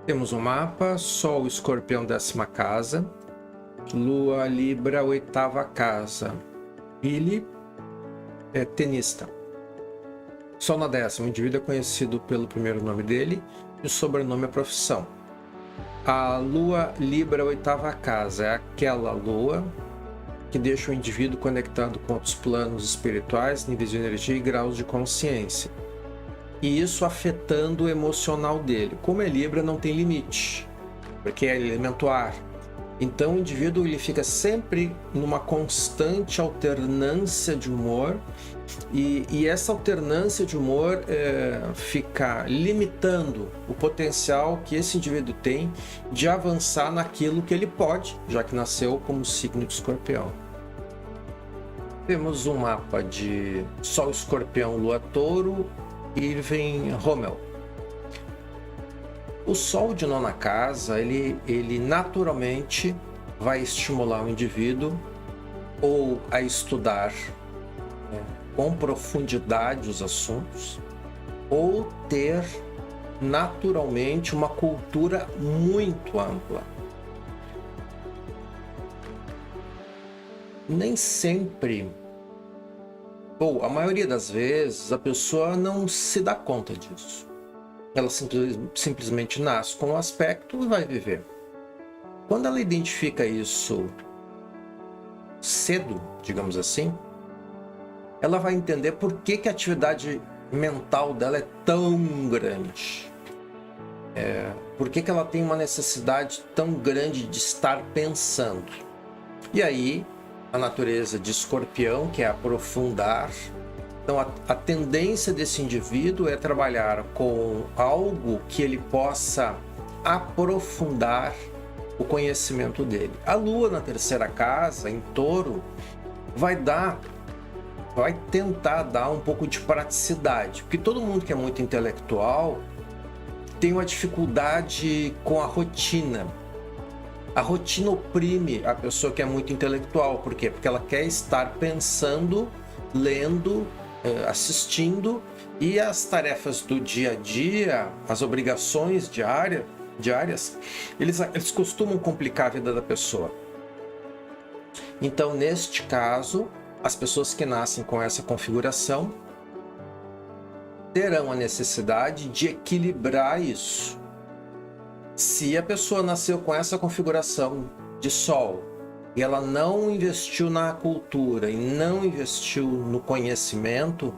Temos um mapa, Sol, Escorpião, 10ª casa, Lua, Libra, 8ª casa. Billy é tenista. Sol na 10ª, o indivíduo é conhecido pelo primeiro nome dele e o sobrenome é profissão. A Lua, Libra, 8ª casa, é aquela Lua que deixa o indivíduo conectado com outros planos espirituais, níveis de energia e graus de consciência. E isso afetando o emocional dele. Como é Libra, não tem limite, porque é elemento ar. Então o indivíduo ele fica sempre numa constante alternância de humor e essa alternância de humor fica limitando o potencial que esse indivíduo tem de avançar naquilo que ele pode, já que nasceu como signo de Escorpião. Temos um mapa de Sol, Escorpião, Lua, Touro, Irving Rommel. O Sol de 9ª casa, ele naturalmente vai estimular o indivíduo ou a estudar com profundidade os assuntos, ou ter naturalmente uma cultura muito ampla. Nem sempre, ou a maioria das vezes, a pessoa não se dá conta disso. Ela simplesmente nasce com um aspecto e vai viver. Quando ela identifica isso cedo, digamos assim, ela vai entender por que a atividade mental dela é tão grande. Por que ela tem uma necessidade tão grande de estar pensando. E aí, a natureza de Escorpião, que é aprofundar. Então, a tendência desse indivíduo é trabalhar com algo que ele possa aprofundar o conhecimento dele. A Lua na 3ª casa, em Touro, vai tentar dar um pouco de praticidade, porque todo mundo que é muito intelectual tem uma dificuldade com a rotina. A rotina oprime a pessoa que é muito intelectual. Por quê? Porque ela quer estar pensando, lendo, assistindo, e as tarefas do dia a dia, as obrigações diárias, eles costumam complicar a vida da pessoa. Então, neste caso, as pessoas que nascem com essa configuração terão a necessidade de equilibrar isso. Se a pessoa nasceu com essa configuração de Sol e ela não investiu na cultura e não investiu no conhecimento,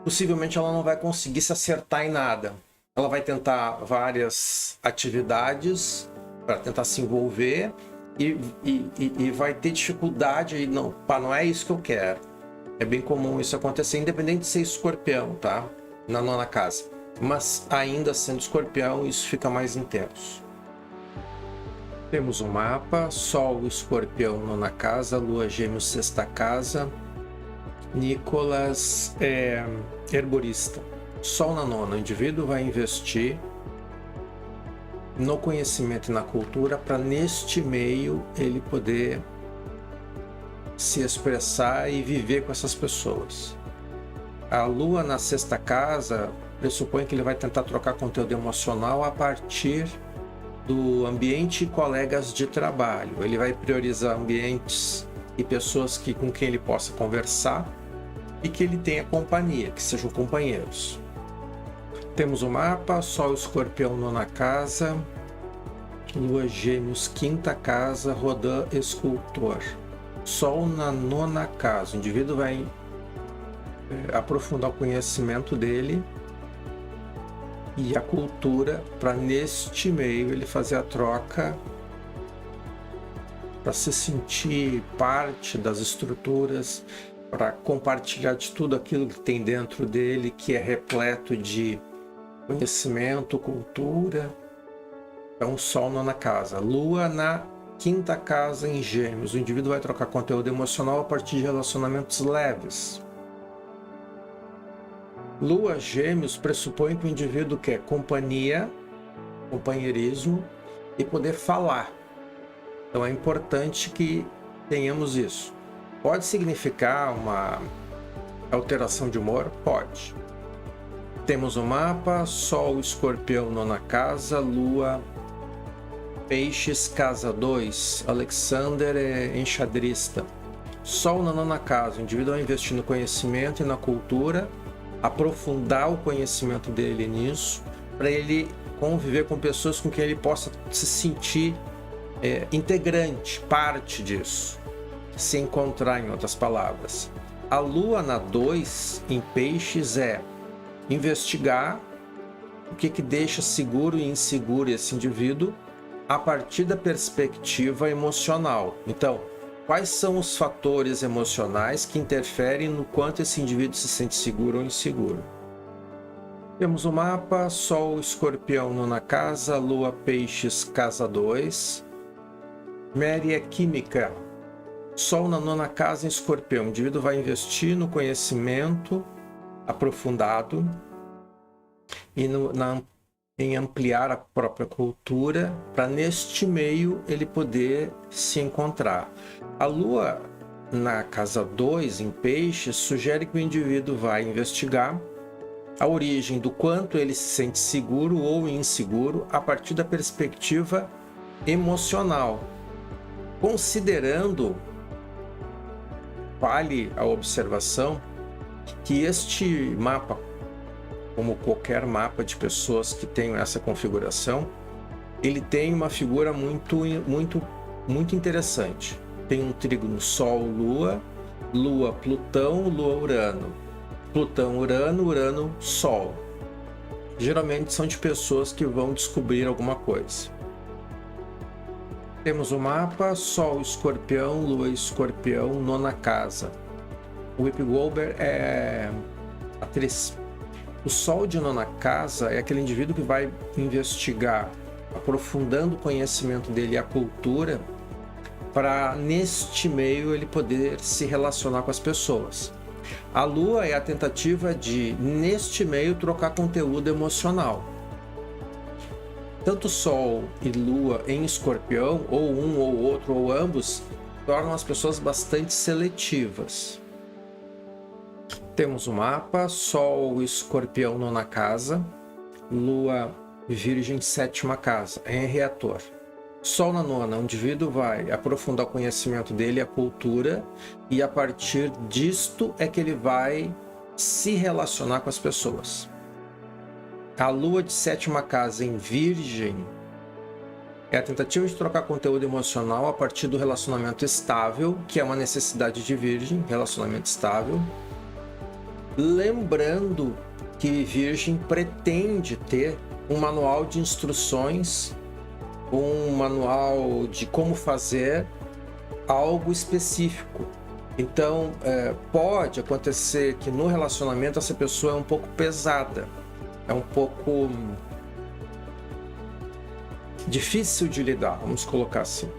possivelmente ela não vai conseguir se acertar em nada. Ela vai tentar várias atividades para tentar se envolver e vai ter dificuldade. Não é isso que eu quero. É bem comum isso acontecer, independente de ser Escorpião, tá? Na 9ª casa. Mas ainda sendo Escorpião, isso fica mais intenso. Temos um mapa, Sol, Escorpião, 9ª casa, Lua, Gêmeos, 6ª casa. Nicolas é herborista. Sol na 9ª, o indivíduo vai investir no conhecimento e na cultura para neste meio ele poder se expressar e viver com essas pessoas. A Lua na 6ª casa pressupõe que ele vai tentar trocar conteúdo emocional a partir do ambiente e colegas de trabalho. Ele vai priorizar ambientes e pessoas com quem ele possa conversar e que ele tenha companhia, que sejam companheiros. Temos o mapa, Sol, Escorpião, 9ª casa, Lua, Gêmeos, 5ª casa, Rodin, escultor. Sol na 9ª casa, o indivíduo vai aprofundar o conhecimento dele e a cultura para neste meio ele fazer a troca, para se sentir parte das estruturas, para compartilhar de tudo aquilo que tem dentro dele, que é repleto de conhecimento, cultura. Então, Sol na 9ª casa. Lua na 5ª casa em Gêmeos. O indivíduo vai trocar conteúdo emocional a partir de relacionamentos leves. Lua, Gêmeos, pressupõe que o indivíduo quer companhia, companheirismo e poder falar. Então é importante que tenhamos isso. Pode significar uma alteração de humor? Pode. Temos o mapa, Sol, Escorpião, nona casa, Lua, Peixes, casa 2. Alexander é enxadrista. Sol na nona casa, o indivíduo vai investir no conhecimento e na cultura, aprofundar o conhecimento dele nisso, para ele conviver com pessoas com quem ele possa se sentir integrante, parte disso, se encontrar, em outras palavras. A Lua na 2, em Peixes, é investigar o que deixa seguro e inseguro esse indivíduo a partir da perspectiva emocional. Então, quais são os fatores emocionais que interferem no quanto esse indivíduo se sente seguro ou inseguro? Temos o mapa, Sol, Escorpião, nona casa, Lua, Peixes, casa 2. Mary é química. Sol na nona casa em Escorpião. O indivíduo vai investir no conhecimento aprofundado e em ampliar a própria cultura, para neste meio ele poder se encontrar. A Lua na casa 2, em Peixes, sugere que o indivíduo vai investigar a origem do quanto ele se sente seguro ou inseguro a partir da perspectiva emocional, considerando, vale a observação, que este mapa, como qualquer mapa de pessoas que tenham essa configuração, ele tem uma figura muito interessante. Tem um trígono Sol, Lua, Lua, Plutão, Lua, Urano. Plutão, Urano, Urano, Sol. Geralmente são de pessoas que vão descobrir alguma coisa. Temos o mapa, Sol, Escorpião, Lua, Escorpião, nona casa. Whoopi Goldberg é atriz. O Sol de nona casa é aquele indivíduo que vai investigar, aprofundando o conhecimento dele e a cultura, para neste meio ele poder se relacionar com as pessoas. A Lua é a tentativa de, neste meio, trocar conteúdo emocional. Tanto Sol e Lua em Escorpião, ou um ou outro ou ambos, tornam as pessoas bastante seletivas. Temos o mapa, Sol, Escorpião, nona casa, Lua, Virgem, sétima casa, em reator. Sol na nona, o indivíduo vai aprofundar o conhecimento dele, a cultura, e a partir disto é que ele vai se relacionar com as pessoas. A Lua de sétima casa em Virgem é a tentativa de trocar conteúdo emocional a partir do relacionamento estável, que é uma necessidade de Virgem, relacionamento estável. Lembrando que Virgem pretende ter um manual de instruções, um manual de como fazer algo específico. Então, pode acontecer que no relacionamento essa pessoa é um pouco pesada, é um pouco difícil de lidar, vamos colocar assim.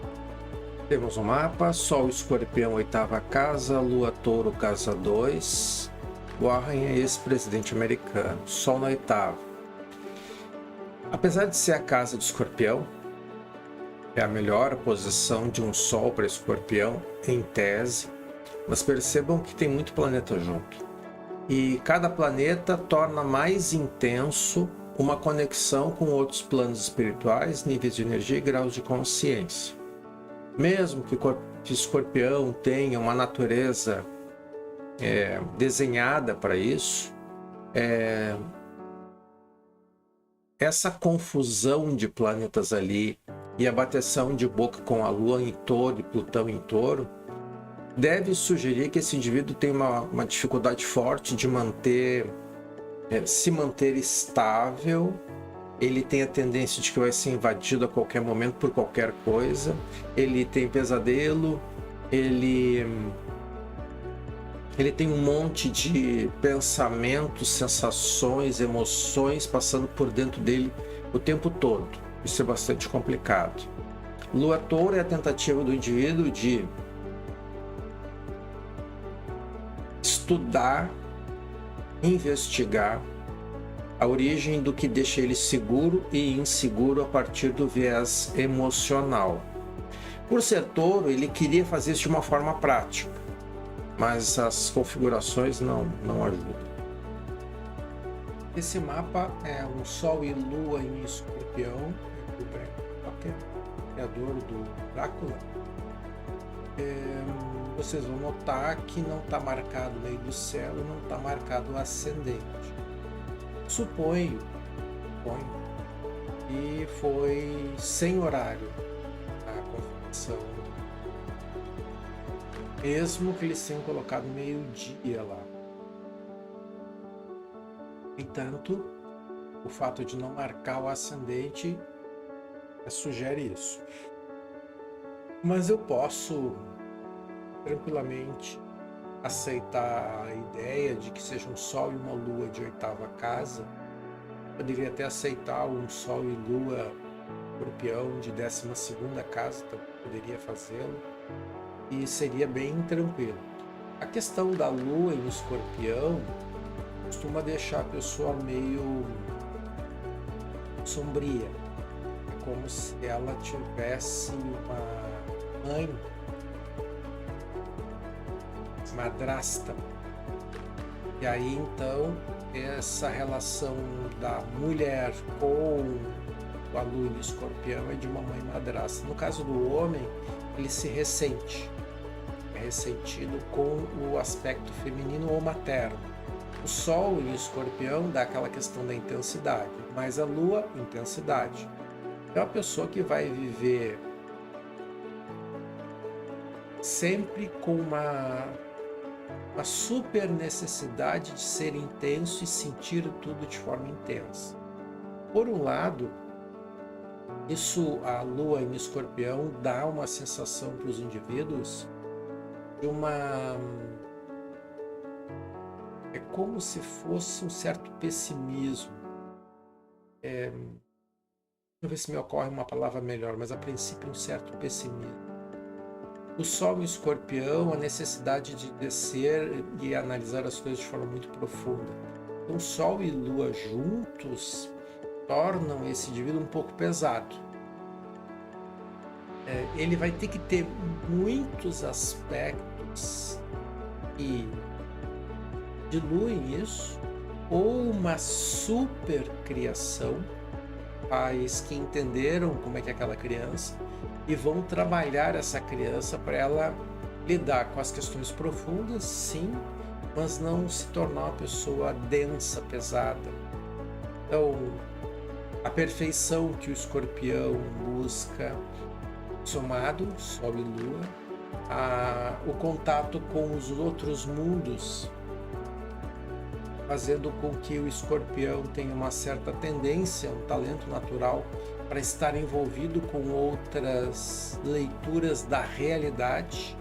Temos um mapa, Sol, Escorpião, oitava casa, Lua, Touro, casa 2. Warren é ex-presidente americano, Sol na oitava. Apesar de ser a casa de Escorpião, é a melhor posição de um Sol para Escorpião, em tese, mas percebam que tem muito planeta junto. E cada planeta torna mais intenso uma conexão com outros planos espirituais, níveis de energia e graus de consciência. Mesmo que Escorpião tenha uma natureza desenhada para isso, essa confusão de planetas ali e a bateção de boca com a Lua em Touro e Plutão em Touro deve sugerir que esse indivíduo tem uma dificuldade forte de se manter estável. Ele tem a tendência de que vai ser invadido a qualquer momento por qualquer coisa. Ele tem pesadelo, ele tem um monte de pensamentos, sensações, emoções passando por dentro dele o tempo todo. Isso é bastante complicado. Lua Touro é a tentativa do indivíduo de estudar, investigar a origem do que deixa ele seguro e inseguro a partir do viés emocional. Por ser Touro, ele queria fazer isso de uma forma prática, mas as configurações não ajudam. Esse mapa é um Sol e Lua em Escorpião, do Bram Stoker, criador do Drácula. Vocês vão notar que não está marcado o meio do céu e não está marcado o ascendente. Suponho que foi sem horário a confirmação, mesmo que eles tenham colocado meio-dia lá. Entanto, o fato de não marcar o ascendente sugere isso. Mas eu posso tranquilamente aceitar a ideia de que seja um Sol e uma Lua de 8ª casa. Poderia até aceitar um Sol e Lua Escorpião de 12ª casa, então poderia fazê-lo e seria bem tranquilo. A questão da Lua em Escorpião costuma deixar a pessoa meio sombria, é como se ela tivesse uma mãe, madrasta. E aí então essa relação da mulher com a Lua em Escorpião é de uma mãe madrasta. No caso do homem, ele se ressente, é ressentido com o aspecto feminino ou materno. O Sol em Escorpião dá aquela questão da intensidade, mas a Lua, intensidade. É uma pessoa que vai viver sempre com uma super necessidade de ser intenso e sentir tudo de forma intensa. Por um lado, isso, a Lua em Escorpião dá uma sensação para os indivíduos de é como se fosse um certo pessimismo. Deixa eu ver se me ocorre uma palavra melhor, mas a princípio um certo pessimismo. O Sol em Escorpião, a necessidade de descer e analisar as coisas de forma muito profunda. Então, Sol e Lua juntos tornam esse indivíduo um pouco pesado. Ele vai ter que ter muitos aspectos e diluem isso, ou uma super criação, pais que entenderam como é que é aquela criança e vão trabalhar essa criança para ela lidar com as questões profundas, sim, mas não se tornar uma pessoa densa, pesada. Então, a perfeição que o Escorpião busca, somado, Sol e Lua, o contato com os outros mundos, fazendo com que o Escorpião tenha uma certa tendência, um talento natural para estar envolvido com outras leituras da realidade.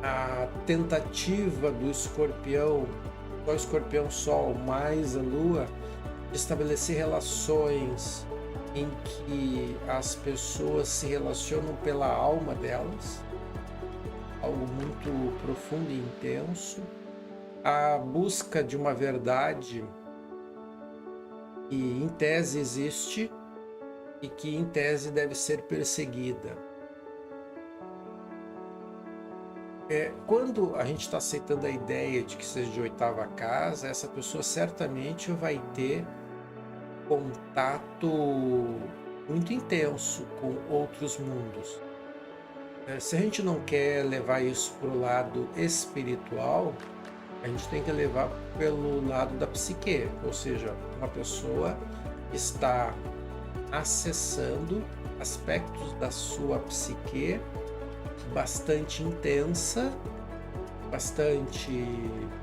A tentativa do Escorpião, o Escorpião Sol mais a Lua, de estabelecer relações em que as pessoas se relacionam pela alma delas, algo muito profundo e intenso. A busca de uma verdade que em tese existe e que em tese deve ser perseguida. Quando a gente está aceitando a ideia de que seja de 8ª casa, essa pessoa certamente vai ter contato muito intenso com outros mundos. Se a gente não quer levar isso para o lado espiritual, a gente tem que levar pelo lado da psique, ou seja, uma pessoa está acessando aspectos da sua psique bastante intensa, bastante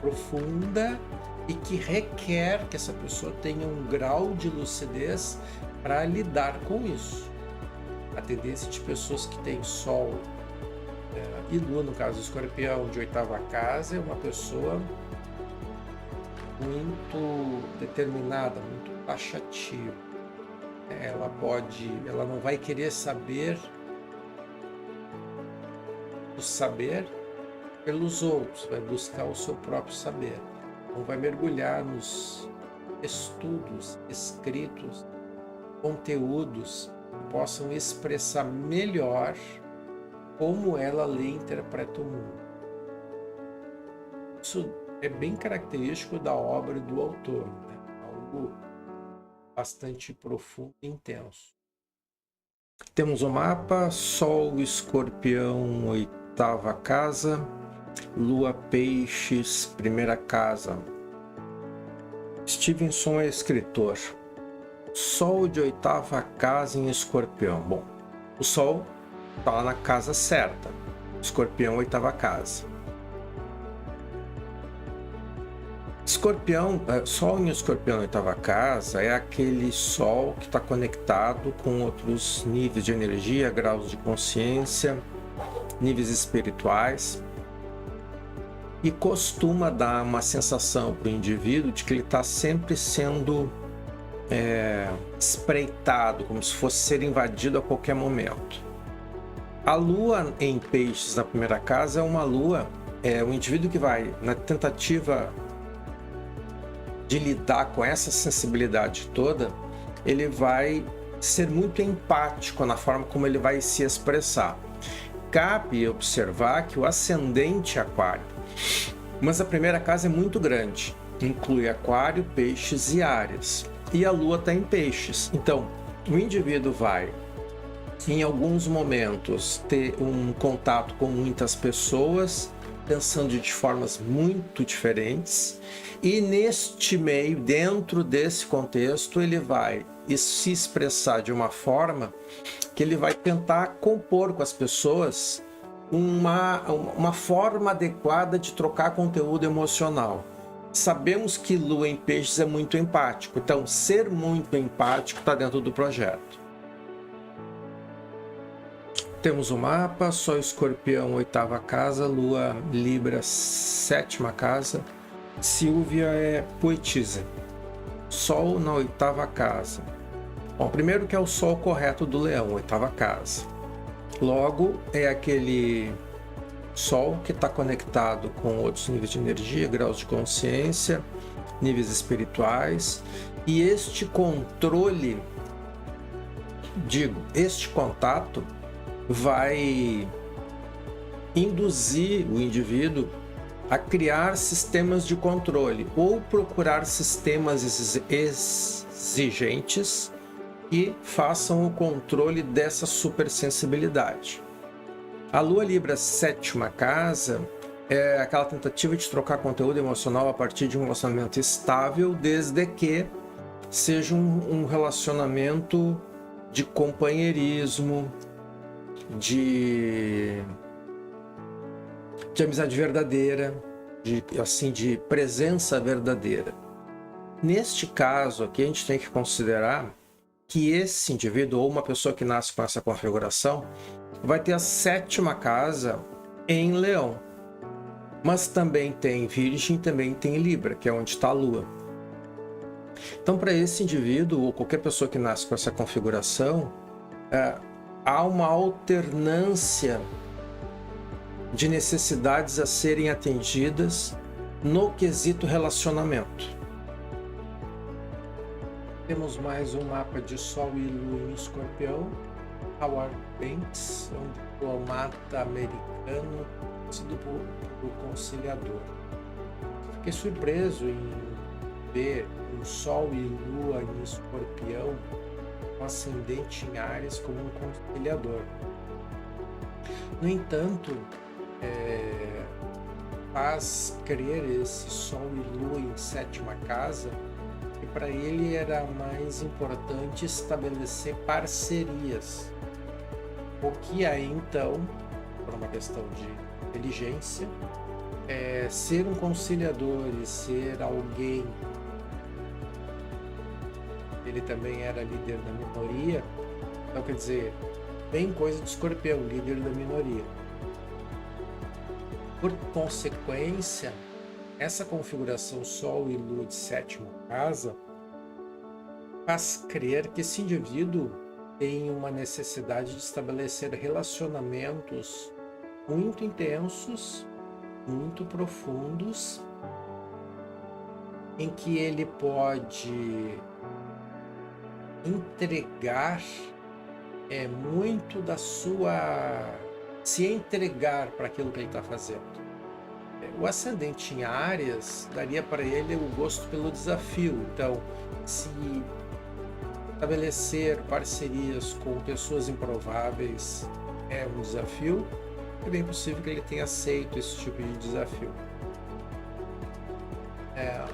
profunda e que requer que essa pessoa tenha um grau de lucidez para lidar com isso. A tendência de pessoas que têm Sol e Lua, no caso Escorpião, de 8ª casa, é uma pessoa muito determinada, muito taxativa. Ela não vai querer saber o saber pelos outros, vai buscar o seu próprio saber. Então vai mergulhar nos estudos, escritos, conteúdos que possam expressar melhor como ela lê e interpreta o mundo. Isso é bem característico da obra do autor, né? bastante profundo e intenso. Temos o mapa: Sol, Escorpião, 8ª casa, Lua, Peixes, 1ª casa. Stevenson é escritor. Sol de 8ª casa em Escorpião. Bom, o Sol está lá na casa certa. Escorpião, 8ª casa. Escorpião, Sol em Escorpião, 8ª casa, é aquele Sol que está conectado com outros níveis de energia, graus de consciência, níveis espirituais, e costuma dar uma sensação para o indivíduo de que ele está sempre sendo espreitado, como se fosse ser invadido a qualquer momento. A Lua em Peixes na 1ª casa é uma Lua, um indivíduo que vai na tentativa de lidar com essa sensibilidade toda, ele vai ser muito empático na forma como ele vai se expressar. Cabe observar que o ascendente é Aquário, mas a 1ª casa é muito grande, inclui Aquário, Peixes e Áries, e a Lua está em Peixes. Então, o indivíduo vai, em alguns momentos, ter um contato com muitas pessoas, pensando de formas muito diferentes, e neste meio, dentro desse contexto, ele vai se expressar de uma forma que ele vai tentar compor com as pessoas uma forma adequada de trocar conteúdo emocional. Sabemos que Lua em Peixes é muito empático, então ser muito empático está dentro do projeto. Temos o mapa: Sol, Escorpião, 8ª casa, Lua, Libra, 7ª casa. Silvia é poetisa. Sol na 8ª casa. Bom, primeiro que é o Sol correto do Leão, 8ª casa. Logo, é aquele Sol que está conectado com outros níveis de energia, graus de consciência, níveis espirituais. E este controle, este contato vai induzir o indivíduo a criar sistemas de controle ou procurar sistemas exigentes que façam o controle dessa supersensibilidade. A Lua Libra, 7ª casa, é aquela tentativa de trocar conteúdo emocional a partir de um relacionamento estável, desde que seja um relacionamento de companheirismo, de amizade verdadeira, de presença verdadeira. Neste caso aqui, a gente tem que considerar que esse indivíduo, ou uma pessoa que nasce com essa configuração, vai ter a 7ª casa em Leão, mas também tem Virgem, também tem Libra, que é onde está a Lua. Então, para esse indivíduo, ou qualquer pessoa que nasce com essa configuração, há uma alternância de necessidades a serem atendidas no quesito relacionamento. Temos mais um mapa de Sol e Lua em Escorpião. Howard Banks é um diplomata americano conhecido por conciliador. Fiquei surpreso em ver um Sol e Lua em Escorpião, um ascendente em Áries, como um conciliador. No entanto, faz crer esse Sol e Lua em 7ª casa que para ele era mais importante estabelecer parcerias, o que aí então, por uma questão de inteligência, ser um conciliador e ser alguém. Ele também era líder da minoria, então quer dizer, bem coisa de Escorpião, líder da minoria. Por consequência, essa configuração Sol e Lua de 7ª casa faz crer que esse indivíduo tem uma necessidade de estabelecer relacionamentos muito intensos, muito profundos, em que ele pode entregar muito da sua... se entregar para aquilo que ele está fazendo. O ascendente em Áries daria para ele o gosto pelo desafio. Então, se estabelecer parcerias com pessoas improváveis é um desafio, é bem possível que ele tenha aceito esse tipo de desafio.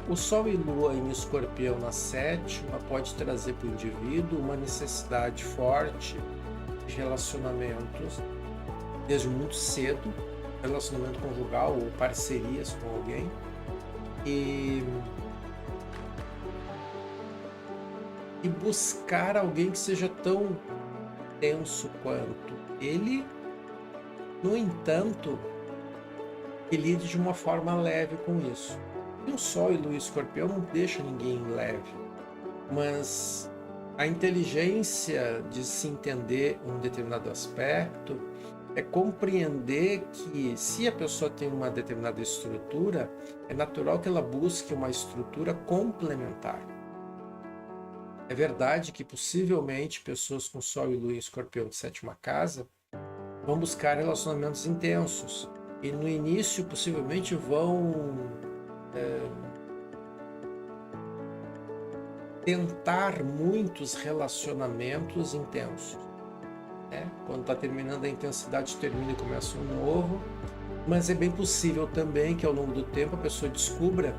O Sol e Lua em Escorpião na 7ª pode trazer para o indivíduo uma necessidade forte de relacionamentos desde muito cedo, relacionamento conjugal ou parcerias com alguém, e buscar alguém que seja tão tenso quanto ele, no entanto, que lide de uma forma leve com isso. E o Sol e Lua em Escorpião não deixa ninguém leve, mas a inteligência de se entender um determinado aspecto é compreender que, se a pessoa tem uma determinada estrutura, é natural que ela busque uma estrutura complementar. É verdade que possivelmente pessoas com Sol e Lua em Escorpião de 7ª casa vão buscar relacionamentos intensos e no início possivelmente vão tentar muitos relacionamentos intensos. Quando está terminando a intensidade, termina e começa um novo, mas é bem possível também que ao longo do tempo a pessoa descubra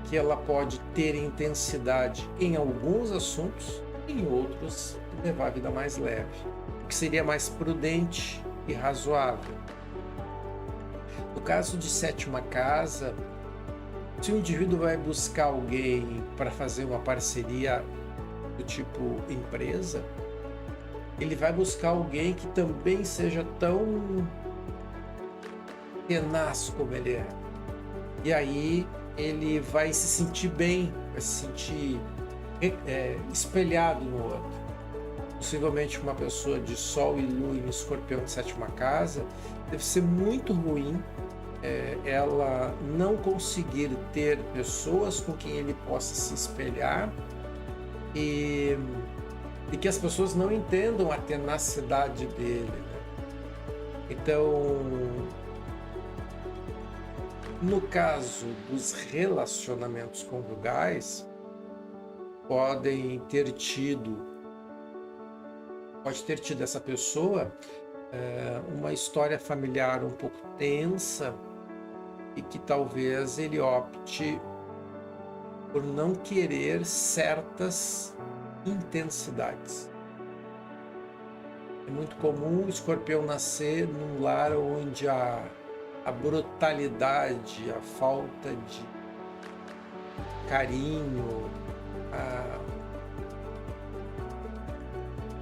que ela pode ter intensidade em alguns assuntos e em outros levar a vida mais leve, o que seria mais prudente e razoável. No caso de 7ª casa, se o indivíduo vai buscar alguém para fazer uma parceria do tipo empresa, ele vai buscar alguém que também seja tão tenaz como ele é. E aí ele vai se sentir bem, vai se sentir espelhado no outro. Possivelmente uma pessoa de Sol e Lua em Escorpião de 7ª casa deve ser muito ruim ela não conseguir ter pessoas com quem ele possa se espelhar e que as pessoas não entendam a tenacidade dele, né? Então, no caso dos relacionamentos conjugais, pode ter tido essa pessoa uma história familiar um pouco tensa e que talvez ele opte por não querer certas intensidades. É muito comum o escorpião nascer num lar onde a brutalidade, a falta de carinho,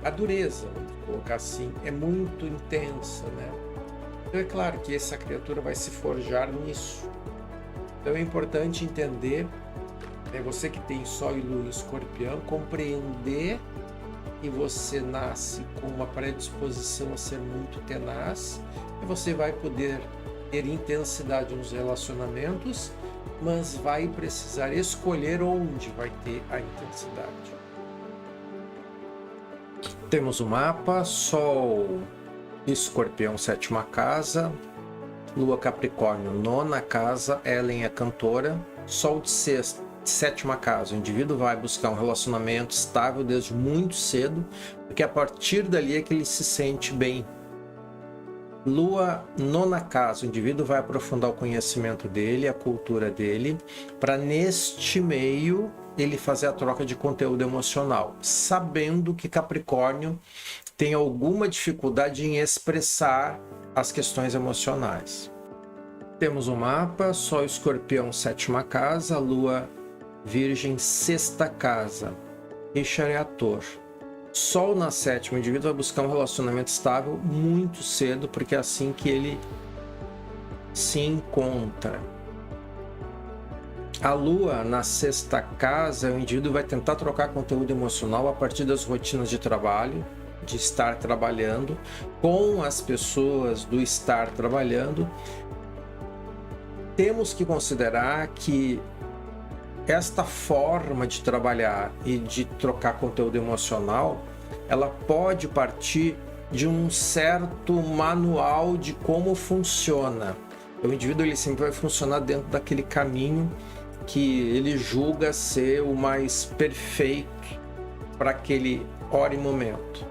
a dureza, vamos colocar assim, é muito intensa, né? Então é claro que essa criatura vai se forjar nisso. Então é importante entender, você que tem Sol e Lua em Escorpião, compreender que você nasce com uma predisposição a ser muito tenaz e você vai poder ter intensidade nos relacionamentos, mas vai precisar escolher onde vai ter a intensidade. Temos o mapa, Sol Escorpião, 7ª casa, Lua Capricórnio, 9ª casa, Ellen é cantora, Sol de 7ª casa, o indivíduo vai buscar um relacionamento estável desde muito cedo, porque a partir dali é que ele se sente bem. Lua, 9ª casa, o indivíduo vai aprofundar o conhecimento dele, a cultura dele, para neste meio ele fazer a troca de conteúdo emocional, sabendo que Capricórnio tem alguma dificuldade em expressar as questões emocionais. Temos o mapa, Sol Escorpião, 7ª casa, Lua Virgem, 6ª casa, Richard é ator. Sol na 7ª, o indivíduo vai buscar um relacionamento estável muito cedo, porque é assim que ele se encontra. A Lua na 6ª casa, o indivíduo vai tentar trocar conteúdo emocional a partir das rotinas de trabalho, de estar trabalhando, com as pessoas do estar trabalhando. Temos que considerar que esta forma de trabalhar e de trocar conteúdo emocional, ela pode partir de um certo manual de como funciona. O indivíduo ele sempre vai funcionar dentro daquele caminho que ele julga ser o mais perfeito para aquele hora e momento.